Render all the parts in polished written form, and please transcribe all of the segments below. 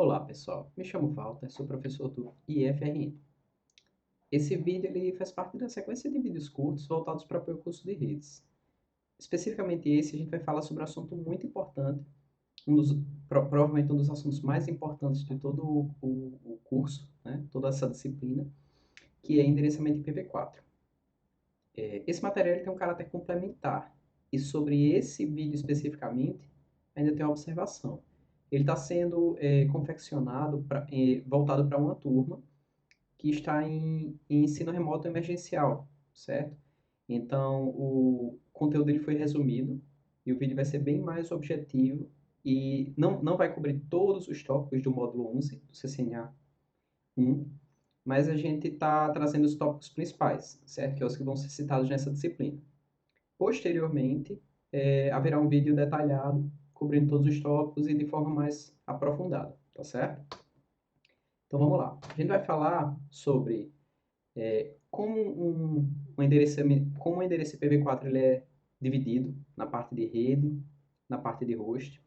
Olá pessoal, me chamo Walter, sou professor do IFRN. Esse vídeo ele faz parte da sequência de vídeos curtos voltados para o curso de redes. Especificamente esse, a gente vai falar sobre um assunto muito importante, provavelmente um dos assuntos mais importantes de todo o curso, né? Toda essa disciplina, que é endereçamento IPv4. Esse material ele tem um caráter complementar, e sobre esse vídeo especificamente, ainda tem uma observação. Ele está sendo confeccionado, voltado para uma turma que está em ensino remoto emergencial, certo? Então, o conteúdo ele foi resumido e o vídeo vai ser bem mais objetivo e não vai cobrir todos os tópicos do módulo 11 do CCNA 1, mas a gente está trazendo os tópicos principais, certo? Que é os que vão ser citados nessa disciplina. Posteriormente, haverá um vídeo detalhado cobrindo todos os tópicos e de forma mais aprofundada, tá certo? Então vamos lá. A gente vai falar sobre como o endereço IPv4 ele é dividido na parte de rede, na parte de host.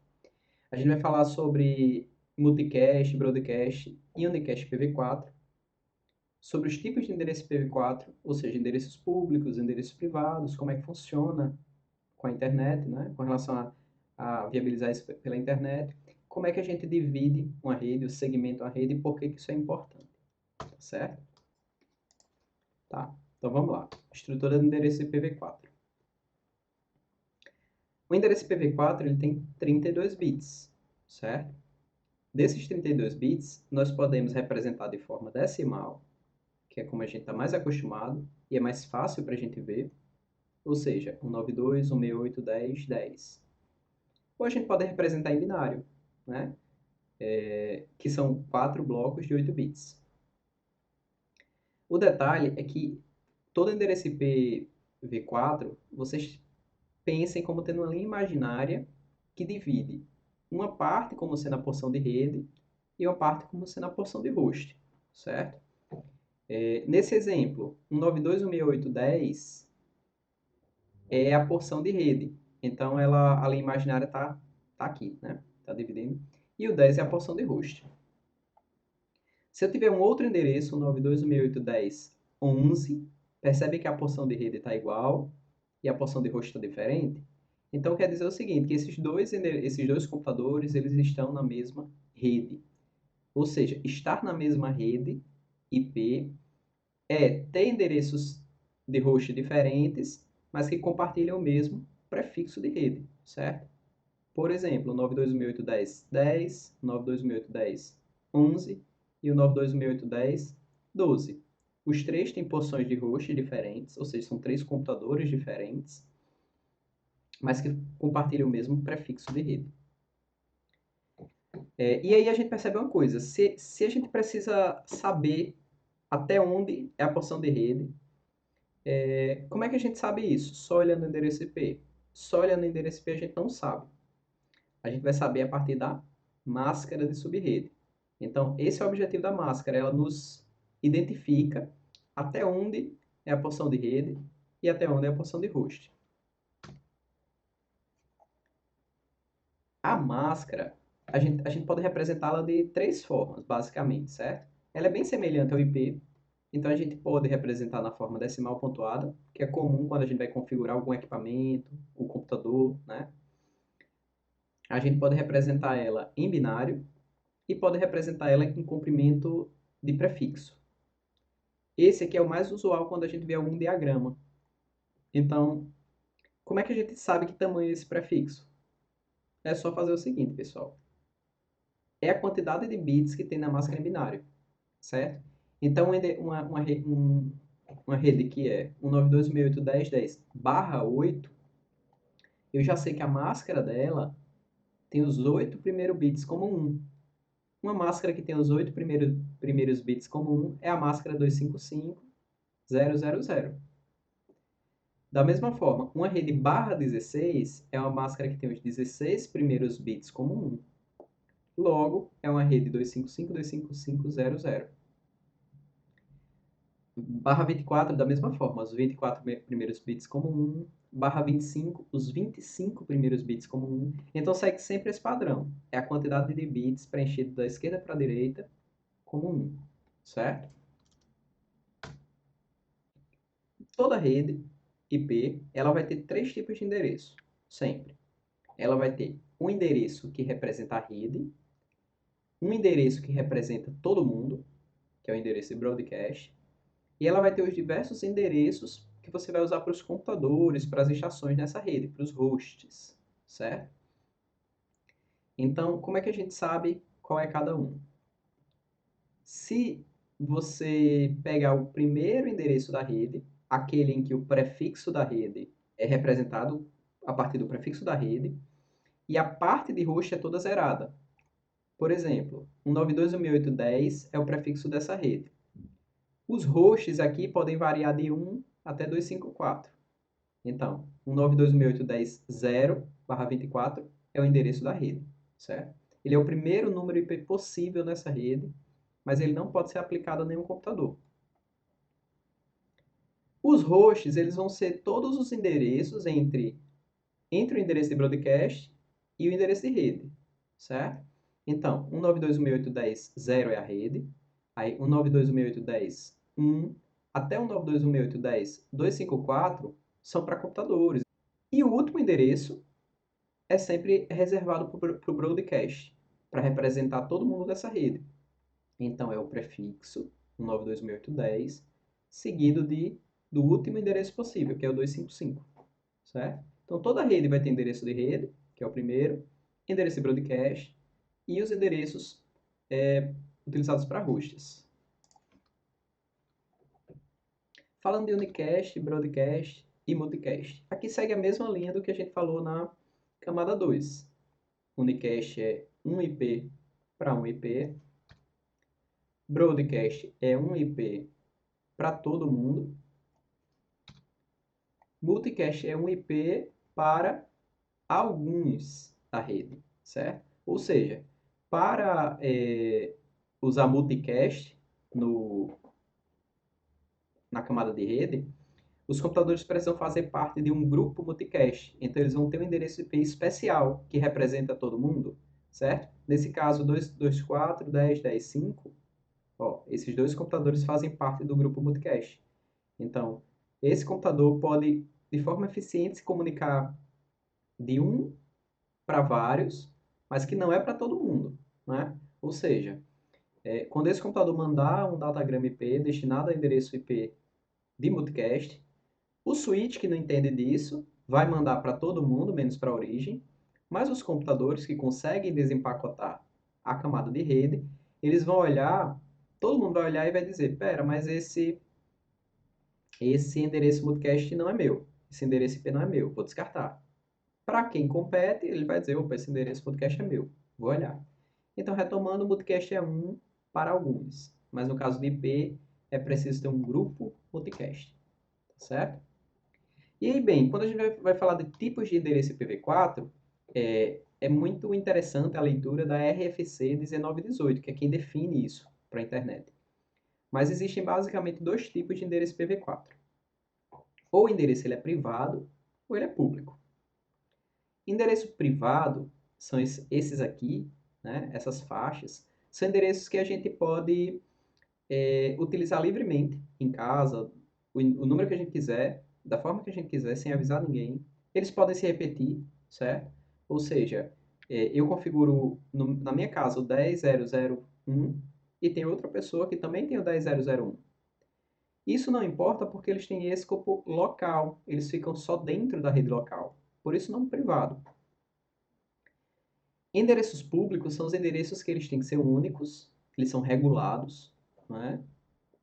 A gente vai falar sobre multicast, broadcast e unicast IPv4, sobre os tipos de endereço IPv4, ou seja, endereços públicos, endereços privados, como é que funciona com a internet, né, com relação a viabilizar isso pela internet, como é que a gente divide uma rede, o segmento uma rede e por que isso é importante, tá certo? Tá, então vamos lá. Estrutura do endereço IPv4. O endereço IPv4 ele tem 32 bits, certo? Desses 32 bits, nós podemos representar de forma decimal, que é como a gente está mais acostumado e é mais fácil para a gente ver, ou seja, 192, 168, 10, 10. Ou a gente pode representar em binário, né? Que são 4 blocos de 8 bits. O detalhe é que todo endereço IPv4, vocês pensem como tendo uma linha imaginária que divide uma parte como sendo a porção de rede e uma parte como sendo a porção de host, certo? Nesse exemplo, 192.168.10 é a porção de rede. Então, a linha imaginária está aqui, né? Está dividindo. E o 10 é a porção de host. Se eu tiver um outro endereço, 192.168.10.11, percebe que a porção de rede está igual e a porção de host está diferente? Então, quer dizer o seguinte, que esses dois computadores, eles estão na mesma rede. Ou seja, estar na mesma rede IP é ter endereços de host diferentes, mas que compartilham o mesmo prefixo de rede, certo? Por exemplo, 9.2.168.10.10, 9.2.168.10.11 e o 9.2.168.10.12. Os três têm porções de host diferentes, ou seja, são três computadores diferentes, mas que compartilham o mesmo prefixo de rede. E aí a gente percebe uma coisa, se a gente precisa saber até onde é a porção de rede, como é que a gente sabe isso? Só olhando o endereço IP. Só olhando o endereço IP a gente não sabe. A gente vai saber a partir da máscara de subrede. Então, esse é o objetivo da máscara, ela nos identifica até onde é a porção de rede e até onde é a porção de host. A máscara, a gente pode representá-la de três formas, basicamente, certo? Ela é bem semelhante ao IP, então a gente pode representar na forma decimal pontuada, que é comum quando a gente vai configurar algum equipamento, o computador, né? A gente pode representar ela em binário e pode representar ela em comprimento de prefixo. Esse aqui é o mais usual quando a gente vê algum diagrama. Então, como é que a gente sabe que tamanho é esse prefixo? É só fazer o seguinte, pessoal. É a quantidade de bits que tem na máscara em binário, certo? Então, uma rede que é 192.168.10.10/8, eu já sei que a máscara dela tem os 8 primeiros bits como 1. Uma máscara que tem os 8 primeiros bits como 1 é a máscara 255.000. Da mesma forma, uma rede /16 é uma máscara que tem os 16 primeiros bits como 1. Logo, é uma rede 255.255.000. /24 da mesma forma, os 24 primeiros bits como 1, barra 25, os 25 primeiros bits como 1. Então segue sempre esse padrão. É a quantidade de bits preenchido da esquerda para a direita como 1, certo? Toda rede IP, ela vai ter três tipos de endereço, sempre. Ela vai ter um endereço que representa a rede, um endereço que representa todo mundo, que é o endereço de broadcast, e ela vai ter os diversos endereços que você vai usar para os computadores, para as estações nessa rede, para os hosts, certo? Então, como é que a gente sabe qual é cada um? Se você pegar o primeiro endereço da rede, aquele em que o prefixo da rede é representado a partir do prefixo da rede, e a parte de host é toda zerada. Por exemplo, 192.168.10 é o prefixo dessa rede. Os hosts aqui podem variar de 1 até 254. Então, 192.168.10.0/24 é o endereço da rede, certo? Ele é o primeiro número IP possível nessa rede, mas ele não pode ser aplicado a nenhum computador. Os hosts, eles vão ser todos os endereços entre o endereço de broadcast e o endereço de rede, certo? Então, 192.168.10.0 é a rede, aí 192.168.10.1 até 192.168.10.254 são para computadores. E o último endereço é sempre reservado para o broadcast, para representar todo mundo dessa rede. Então, é o prefixo 192.168.10, seguido do último endereço possível, que é o 255, certo? Então, toda rede vai ter endereço de rede, que é o primeiro, endereço de broadcast e os endereços utilizados para hosts. Falando de unicast, broadcast e multicast. Aqui segue a mesma linha do que a gente falou na camada 2. Unicast é um IP para um IP. Broadcast é um IP para todo mundo. Multicast é um IP para alguns da rede, certo? Ou seja, para usar multicast na camada de rede, os computadores precisam fazer parte de um grupo multicast. Então, eles vão ter um endereço IP especial que representa todo mundo, certo? Nesse caso, 224, 10, 10, 5, ó, esses dois computadores fazem parte do grupo multicast. Então, esse computador pode, de forma eficiente, se comunicar de um para vários, mas que não é para todo mundo, né? Ou seja, quando esse computador mandar um datagrama IP destinado ao endereço IP de multicast, o switch que não entende disso vai mandar para todo mundo, menos para a origem, mas os computadores que conseguem desempacotar a camada de rede, eles vão olhar, todo mundo vai olhar e vai dizer, pera, mas esse endereço multicast não é meu, esse endereço IP não é meu, vou descartar. Para quem compete, ele vai dizer, opa, esse endereço multicast é meu, vou olhar. Então, retomando, o multicast é um para alguns, mas no caso de IP, é preciso ter um grupo multicast, tá certo? E aí, bem, quando a gente vai falar de tipos de endereço IPv4, é muito interessante a leitura da RFC 1918, que é quem define isso para a internet. Mas existem basicamente dois tipos de endereço IPv4. Ou o endereço ele é privado, ou ele é público. Endereço privado são esses aqui, né, essas faixas, são endereços que a gente pode utilizar livremente em casa, o número que a gente quiser, da forma que a gente quiser, sem avisar ninguém. Eles podem se repetir, certo? Ou seja, eu configuro na minha casa o 10.0.0.1 e tem outra pessoa que também tem o 10.0.0.1. Isso não importa porque eles têm escopo local, eles ficam só dentro da rede local, por isso não privado. Endereços públicos são os endereços que eles têm que ser únicos, eles são regulados, né?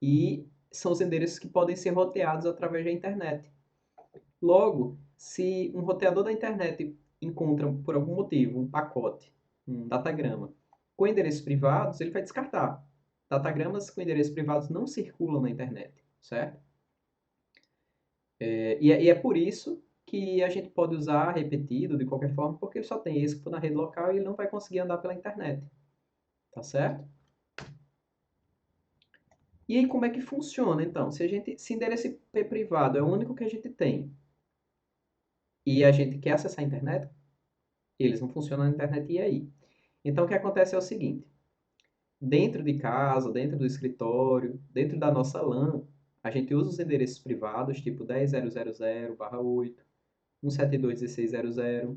E são os endereços que podem ser roteados através da internet. Logo, se um roteador da internet encontra, por algum motivo, um pacote, um datagrama, com endereços privados, ele vai descartar. Datagramas com endereços privados não circulam na internet, certo? E é por isso que a gente pode usar repetido de qualquer forma, porque ele só tem escopo na rede local e ele não vai conseguir andar pela internet. Tá certo? E aí, como é que funciona, então? Se endereço IP privado é o único que a gente tem, e a gente quer acessar a internet, eles não funcionam na internet, e aí? Então, o que acontece é o seguinte, dentro de casa, dentro do escritório, dentro da nossa LAN, a gente usa os endereços privados, tipo 10.000/8, 172.16.00,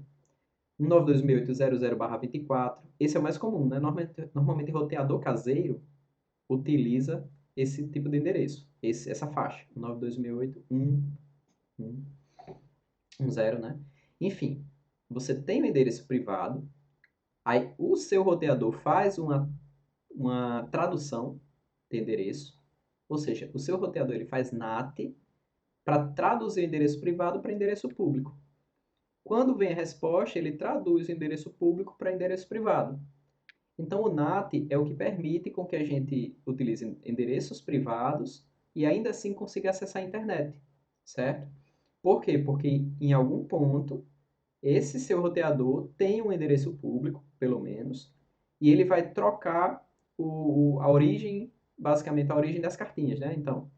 192.168.00/24. Esse é o mais comum, né? Normalmente roteador caseiro utiliza esse tipo de endereço, essa faixa, 192.168.1.1.10, né? Enfim, você tem um endereço privado, aí o seu roteador faz uma tradução de endereço, ou seja, o seu roteador ele faz NAT para traduzir o endereço privado para endereço público. Quando vem a resposta, ele traduz o endereço público para endereço privado. Então, o NAT é o que permite com que a gente utilize endereços privados e ainda assim consiga acessar a internet, certo? Por quê? Porque em algum ponto, esse seu roteador tem um endereço público, pelo menos, e ele vai trocar a origem, basicamente a origem das cartinhas, né? Então,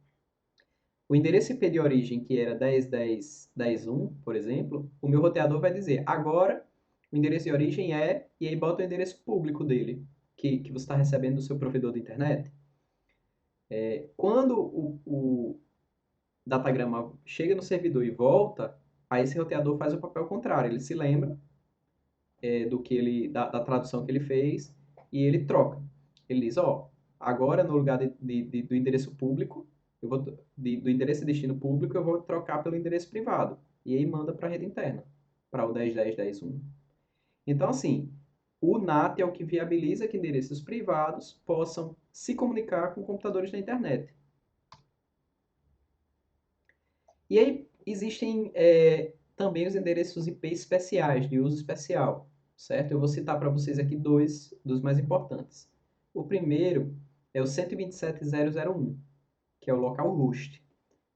o endereço IP de origem, que era 10.10.10.1, por exemplo, o meu roteador vai dizer, agora o endereço de origem é, e aí bota o endereço público dele, que você está recebendo do seu provedor de internet. Quando o datagrama chega no servidor e volta, aí esse roteador faz o papel contrário, ele se lembra da tradução que ele fez e ele troca. Ele diz, ó, agora no lugar do endereço público, do endereço de destino público, eu vou trocar pelo endereço privado. E aí manda para a rede interna, para o 10.10.10.1. Então, assim, o NAT é o que viabiliza que endereços privados possam se comunicar com computadores da internet. E aí existem também os endereços IP especiais, de uso especial, certo? Eu vou citar para vocês aqui dois dos mais importantes. O primeiro é o 127.0.0.1, que é o localhost,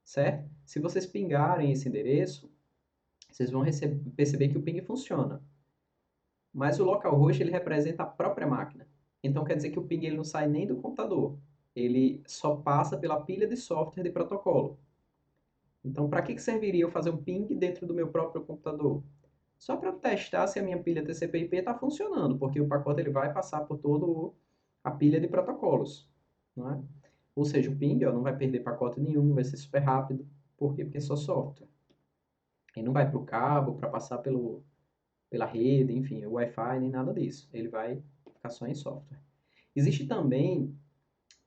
certo? Se vocês pingarem esse endereço, vocês vão perceber que o ping funciona. Mas o localhost ele representa a própria máquina. Então quer dizer que o ping ele não sai nem do computador. Ele só passa pela pilha de software de protocolo. Então, para que serviria eu fazer um ping dentro do meu próprio computador? Só para testar se a minha pilha TCP/IP está funcionando, porque o pacote ele vai passar por toda a pilha de protocolos, não é? Ou seja, o ping ó, não vai perder pacote nenhum, vai ser super rápido. Por quê? Porque é só software. Ele não vai para o cabo para passar pela rede, enfim, o Wi-Fi, nem nada disso. Ele vai ficar só em software. Existe também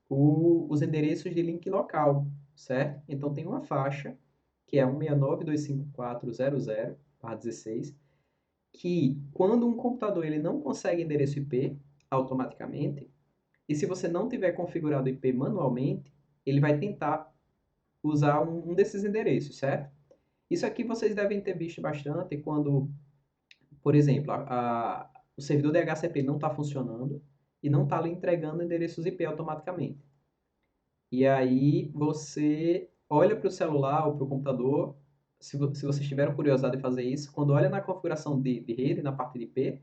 os endereços de link local, certo? Então tem uma faixa, que é 169.254.00/16, que quando um computador ele não consegue endereço IP automaticamente, e se você não tiver configurado o IP manualmente, ele vai tentar usar um desses endereços, certo? Isso aqui vocês devem ter visto bastante quando, por exemplo, o servidor DHCP não está funcionando e não está lhe entregando endereços IP automaticamente. E aí você olha para o celular ou para o computador, se vocês tiveram curiosidade de fazer isso, quando olha na configuração de rede, na parte de IP,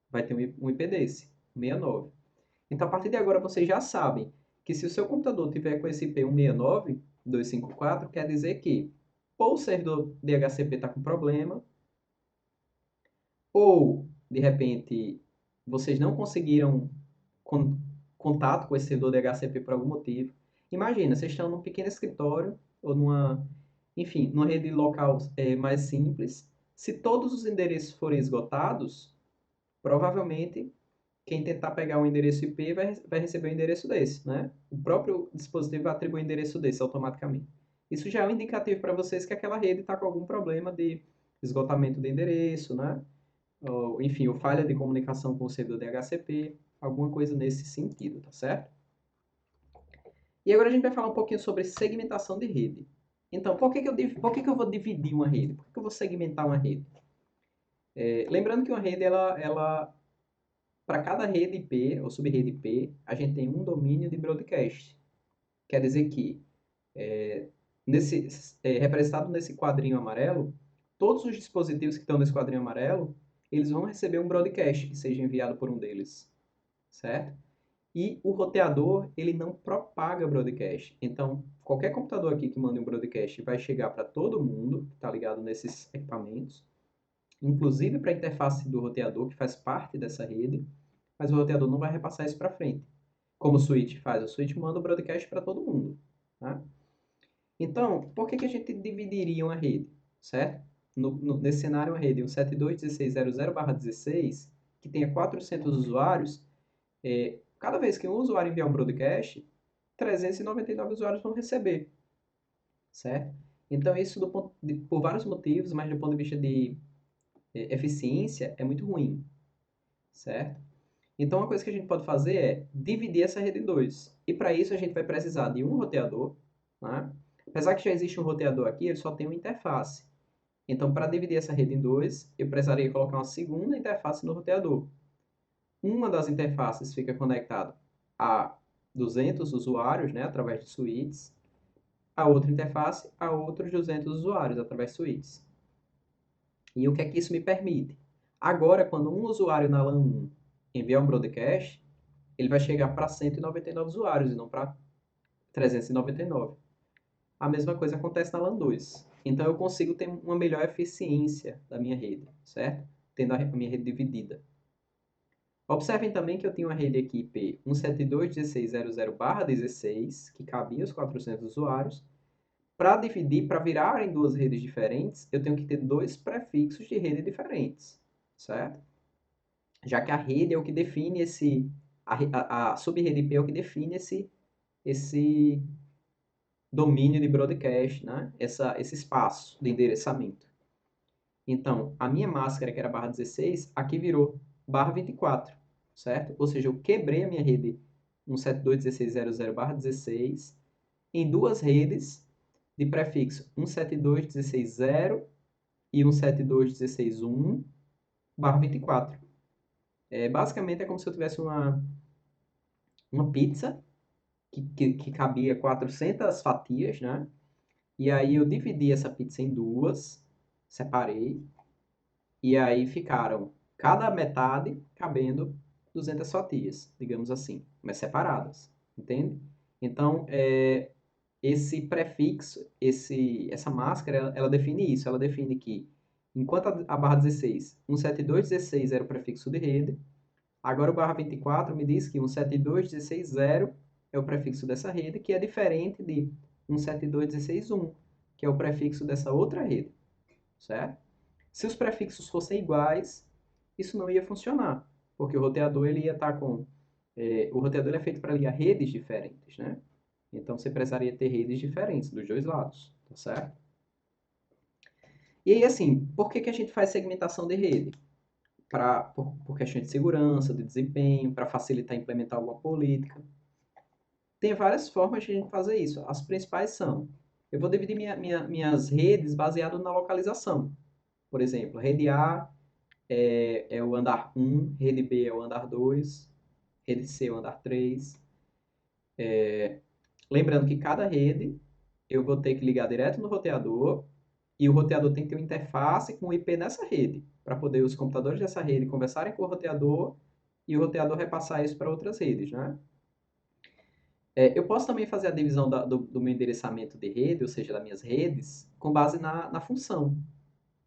vai ter um IP desse, 69. Então, a partir de agora, vocês já sabem que se o seu computador tiver com esse IP 169.254, quer dizer que ou o servidor DHCP está com problema, ou, de repente, vocês não conseguiram con contato com esse servidor DHCP por algum motivo. Imagina, vocês estão num pequeno escritório ou enfim, numa rede local mais simples. Se todos os endereços forem esgotados, provavelmente quem tentar pegar um endereço IP vai receber um endereço desse, né? O próprio dispositivo vai atribuir um endereço desse automaticamente. Isso já é um indicativo para vocês que aquela rede está com algum problema de esgotamento de endereço, né? Ou, enfim, ou falha de comunicação com o servidor DHCP, alguma coisa nesse sentido, tá certo? E agora a gente vai falar um pouquinho sobre segmentação de rede. Então, por que que eu vou dividir uma rede? Por que eu vou segmentar uma rede? Lembrando que uma rede, para cada rede IP ou subrede IP, a gente tem um domínio de broadcast. Quer dizer que, representado nesse quadrinho amarelo, todos os dispositivos que estão nesse quadrinho amarelo, eles vão receber um broadcast que seja enviado por um deles, certo? E o roteador, ele não propaga broadcast. Então, qualquer computador aqui que mande um broadcast vai chegar para todo mundo que está ligado nesses equipamentos. inclusive para a interface do roteador, que faz parte dessa rede, mas o roteador não vai repassar isso para frente. Como o switch faz? O switch manda o broadcast para todo mundo. Tá? Então, por que a gente dividiria uma rede? Certo? Nesse cenário, uma rede 172.16.00/16, que tenha 400 usuários, cada vez que um usuário enviar um broadcast, 399 usuários vão receber. Certo? Então, isso por vários motivos, mas do ponto de vista de eficiência, é muito ruim. Certo? Então, uma coisa que a gente pode fazer é dividir essa rede em dois. E para isso, a gente vai precisar de um roteador. Né? Apesar que já existe um roteador aqui, ele só tem uma interface. Então, para dividir essa rede em dois, eu precisaria colocar uma segunda interface no roteador. Uma das interfaces fica conectada a 200 usuários, né, através de switches. A outra interface a outros 200 usuários, através de switches. E o que é que isso me permite? Agora, quando um usuário na LAN 1 enviar um broadcast, ele vai chegar para 199 usuários e não para 399. A mesma coisa acontece na LAN 2. Então, eu consigo ter uma melhor eficiência da minha rede, certo? Tendo a minha rede dividida. Observem também que eu tenho uma rede aqui IP 172.16.00/16, que cabia os 400 usuários. Para dividir, para virar em duas redes diferentes, eu tenho que ter dois prefixos de rede diferentes, certo? Já que a rede é o que define a sub-rede IP é o que define esse domínio de broadcast, né? Esse espaço de endereçamento. Então, a minha máscara, que era barra 16, aqui virou barra 24, certo? Ou seja, eu quebrei a minha rede 172.16.00/16 em duas redes de prefixo 172.16.0 e 172.16.1/24. Basicamente, é como se eu tivesse uma pizza que cabia 400 fatias, né? E aí eu dividi essa pizza em duas, separei, e aí ficaram cada metade cabendo 200 fatias, digamos assim, mas separadas, entende? Então, esse prefixo, essa máscara, ela define isso, ela define que, enquanto a barra 16, 172.16 era o prefixo de rede, agora o barra 24 me diz que 172.16.0 é o prefixo dessa rede, que é diferente de 172.16.1, que é o prefixo dessa outra rede, certo? Se os prefixos fossem iguais, isso não ia funcionar, porque o roteador ele ia estar com... o roteador é feito para ligar redes diferentes, né? Então você precisaria ter redes diferentes dos dois lados, tá certo? E aí, assim, por que a gente faz segmentação de rede? Por questões de segurança, de desempenho, para facilitar implementar alguma política. Tem várias formas de a gente fazer isso. As principais são, eu vou dividir minhas redes baseado na localização. Por exemplo, rede A é o andar 1, rede B é o andar 2, rede C é o andar 3. Lembrando que cada rede eu vou ter que ligar direto no roteador e o roteador tem que ter uma interface com o IP nessa rede, para poder os computadores dessa rede conversarem com o roteador e o roteador repassar isso para outras redes, né? Eu posso também fazer a divisão do meu endereçamento de rede, ou seja, das minhas redes, com base na função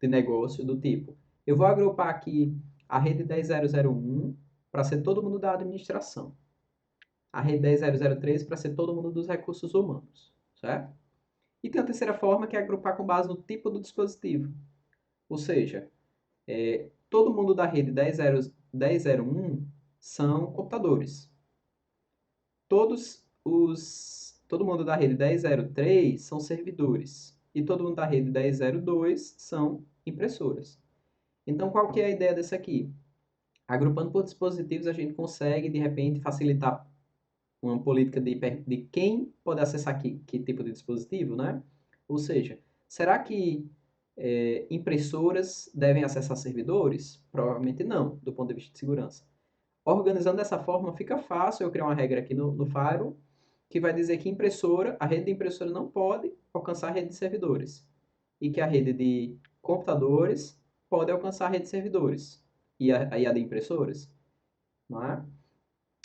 de negócio do tipo. Eu vou agrupar aqui a rede 10.0.0.1 para ser todo mundo da administração. A rede 10.0.0.3 para ser todo mundo dos recursos humanos, certo? E tem a terceira forma, que é agrupar com base no tipo do dispositivo. Ou seja, todo mundo da rede 10.0.1 são computadores. Todo mundo da rede 10.0.3 são servidores. E todo mundo da rede 10.0.2 são impressoras. Então, qual que é a ideia desse aqui? Agrupando por dispositivos, a gente consegue, de repente, facilitar uma política de quem pode acessar que tipo de dispositivo, né? Ou seja, será que impressoras devem acessar servidores? Provavelmente não, do ponto de vista de segurança. Organizando dessa forma, fica fácil eu criar uma regra aqui no Firewall, que vai dizer que a rede de impressora não pode alcançar a rede de servidores. E que a rede de computadores pode alcançar a rede de servidores. E a de impressoras. Não é?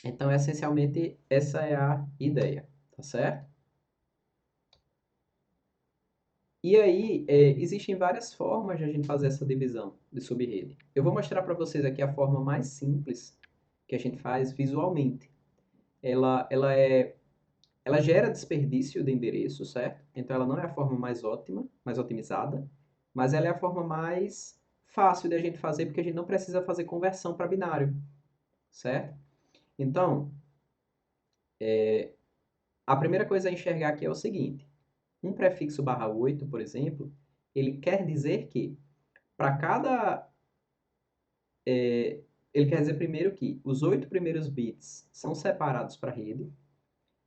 Então, essencialmente, essa é a ideia, tá certo? E aí, existem várias formas de a gente fazer essa divisão de subrede. Eu vou mostrar para vocês aqui a forma mais simples que a gente faz visualmente. Ela gera desperdício de endereço, certo? Então ela não é a forma mais ótima, mais otimizada, mas ela é a forma mais fácil de a gente fazer porque a gente não precisa fazer conversão para binário, certo? Então, a primeira coisa a enxergar aqui é o seguinte: um prefixo /8, por exemplo, ele quer dizer que para cada ele quer dizer primeiro que os 8 primeiros bits são separados para a rede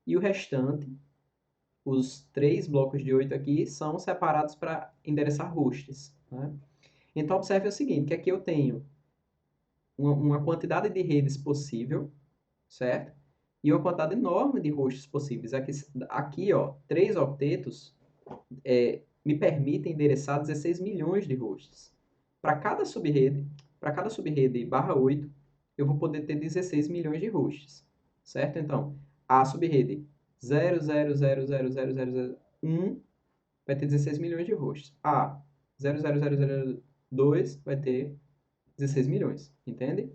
e o restante, os 3 blocos de 8 aqui, são separados para endereçar hosts, né? Então, observe o seguinte, que aqui eu tenho uma quantidade de redes possível, certo? E uma quantidade enorme de hosts possíveis. Aqui ó, 3 octetos me permitem endereçar 16 milhões de hosts. Para cada subrede /8, eu vou poder ter 16 milhões de hosts, certo? Então, a subrede 0,0000001 vai ter 16 milhões de hosts. A 0,00002 vai ter 16 milhões, entende?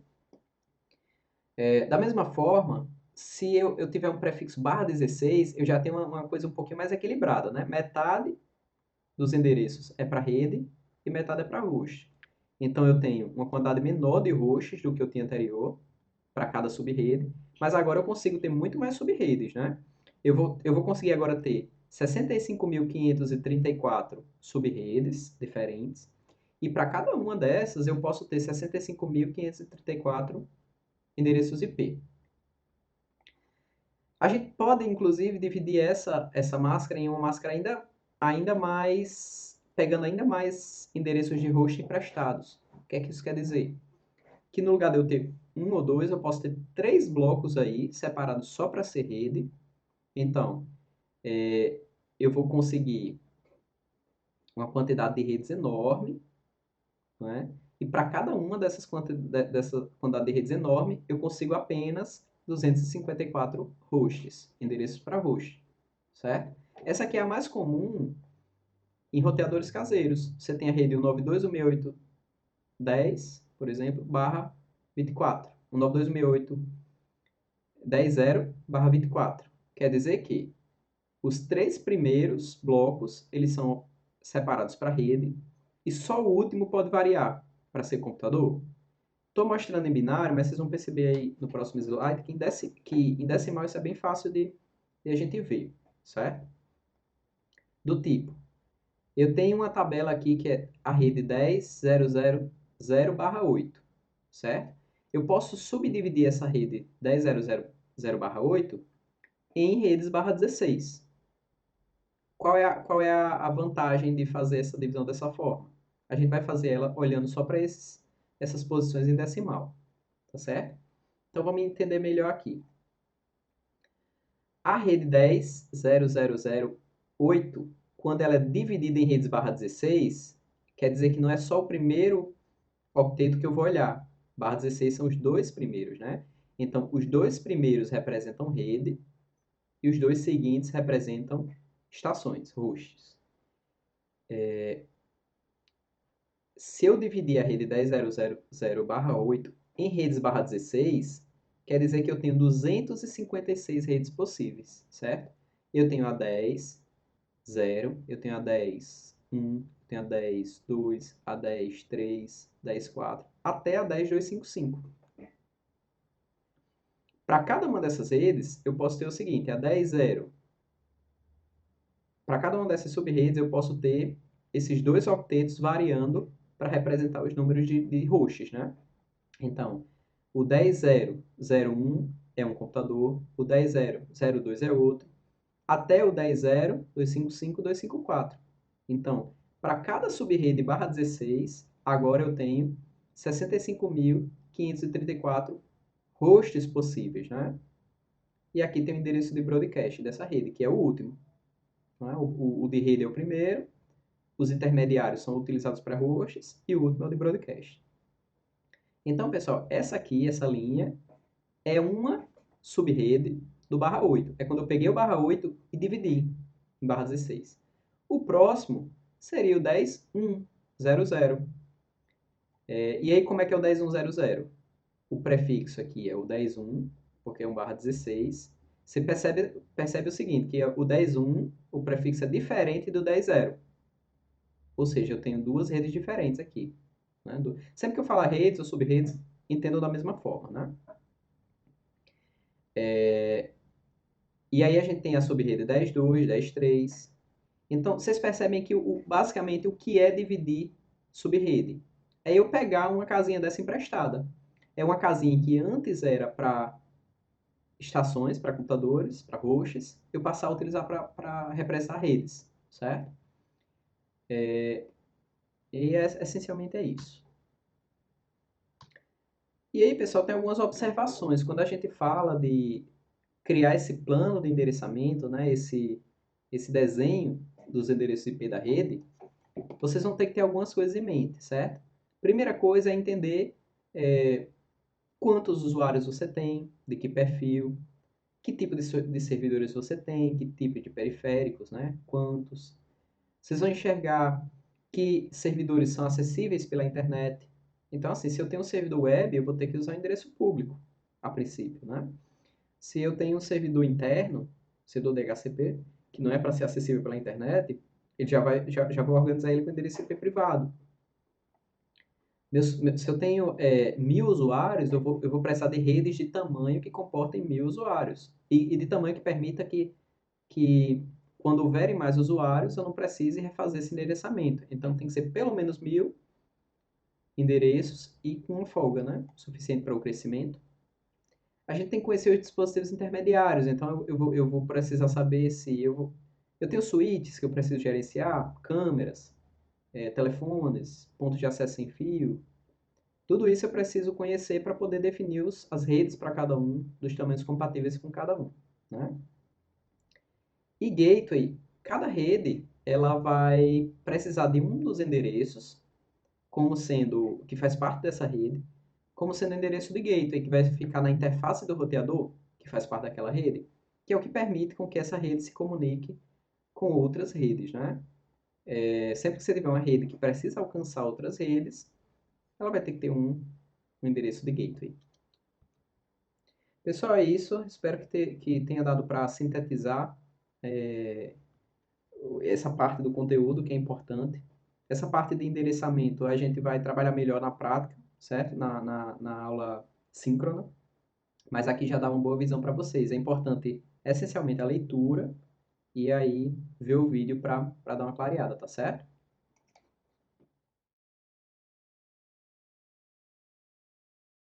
Da mesma forma, se eu tiver um prefixo /16, eu já tenho uma coisa um pouquinho mais equilibrada, né? Metade dos endereços é para rede e metade é para host. Então eu tenho uma quantidade menor de hosts do que eu tinha anterior para cada subrede, mas agora eu consigo ter muito mais subredes, né? Eu vou conseguir agora ter 65.534 subredes diferentes, e para cada uma dessas eu posso ter 65.534 endereços IP. A gente pode, inclusive, dividir essa máscara em uma máscara ainda mais, pegando ainda mais endereços de host emprestados. O que é que isso quer dizer? Que no lugar de eu ter um ou dois, eu posso ter 3 blocos aí, separados só para ser rede. Então, eu vou conseguir uma quantidade de redes enorme, né? E para cada uma dessa quantidade de redes enorme, eu consigo apenas 254 hosts, endereços para host, certo? Essa aqui é a mais comum em roteadores caseiros. Você tem a rede 192.168.10, por exemplo, barra 24. 192.168.10.0/24. Quer dizer que os 3 primeiros blocos, eles são separados para rede, e só o último pode variar para ser computador. Estou mostrando em binário, mas vocês vão perceber aí no próximo slide que em decimal isso é bem fácil de a gente ver, certo? Do tipo, eu tenho uma tabela aqui que é a rede 10.000/8, certo? Eu posso subdividir essa rede 10.000/8 em redes /16. Qual é a vantagem de fazer essa divisão dessa forma? A gente vai fazer ela olhando só para essas posições em decimal, tá certo? Então vamos entender melhor aqui. A rede 10.000/8, quando ela é dividida em redes /16, quer dizer que não é só o primeiro octeto que eu vou olhar. /16 são os 2 primeiros, né? Então, os 2 primeiros representam rede e os 2 seguintes representam estações, hosts. Se eu dividir a rede 10.000/8 em redes /16, quer dizer que eu tenho 256 redes possíveis, certo? Eu tenho a 10, 0, eu tenho a 10, 1, eu tenho a 10, 2, a 10, 3, 10, 4, até a 10.255. Para cada uma dessas redes, eu posso ter o seguinte, a 10, 0. Para cada uma dessas subredes, eu posso ter esses 2 octetos variando para representar os números de hosts, né? Então, o 10.0.0.1 é um computador, o 10.0.0.2 é outro, até o 10.0.255.254. Então, para cada subrede /16, agora eu tenho 65.534 hosts possíveis, né? E aqui tem o endereço de broadcast dessa rede, que é o último. Né? O de rede é o primeiro, os intermediários são utilizados para hosts e o último é o de broadcast. Então, pessoal, essa linha, é uma subrede do /8. É quando eu peguei o /8 e dividi em /16. O próximo seria o 10.1.0.0. E aí, como é que é o 10.1.0.0? O prefixo aqui é o 10.1, porque é 1/16. Você percebe o seguinte, que o 10.1, o prefixo é diferente do 10.0. Ou seja, eu tenho duas redes diferentes aqui. Né? Sempre que eu falar redes ou subredes, entendo da mesma forma. Né? E aí a gente tem a subrede 10.2, 10.3. Então, vocês percebem que basicamente o que é dividir subrede? É eu pegar uma casinha dessa emprestada. É uma casinha que antes era para estações, para computadores, para hosts, eu passar a utilizar para representar redes, certo? Essencialmente é isso. E aí, pessoal, tem algumas observações. Quando a gente fala de criar esse plano de endereçamento, né, esse desenho dos endereços IP da rede, vocês vão ter que ter algumas coisas em mente, certo? Primeira coisa é entender quantos usuários você tem, de que perfil, que tipo de servidores você tem, que tipo de periféricos, né? Quantos. Vocês vão enxergar que servidores são acessíveis pela internet. Então, assim, se eu tenho um servidor web, eu vou ter que usar o endereço público, a princípio, né? Se eu tenho um servidor interno, servidor DHCP, que não é para ser acessível pela internet, ele já vou organizar ele com endereço IP privado. Se eu tenho 1.000 usuários, eu vou precisar de redes de tamanho que comportem 1.000 usuários. E de tamanho que permita que, quando houverem mais usuários, eu não precise refazer esse endereçamento. Então, tem que ser pelo menos 1.000 endereços e com uma folga, né? Suficiente para o crescimento. A gente tem que conhecer os dispositivos intermediários. Então, eu vou precisar saber se eu tenho switches que eu preciso gerenciar, câmeras, telefones, pontos de acesso sem fio. Tudo isso eu preciso conhecer para poder definir as redes para cada um, dos tamanhos compatíveis com cada um. Né? E gateway, cada rede ela vai precisar de um dos endereços, como sendo, que faz parte dessa rede, como sendo o endereço de gateway, que vai ficar na interface do roteador, que faz parte daquela rede, que é o que permite com que essa rede se comunique com outras redes. Né? Sempre que você tiver uma rede que precisa alcançar outras redes, ela vai ter que ter um endereço de gateway. Pessoal, é isso. Espero que tenha dado para sintetizar essa parte do conteúdo que é importante. Essa parte de endereçamento a gente vai trabalhar melhor na prática, certo? Na aula síncrona. Mas aqui já dá uma boa visão para vocês. É importante, essencialmente, a leitura e aí ver o vídeo para dar uma clareada, tá certo?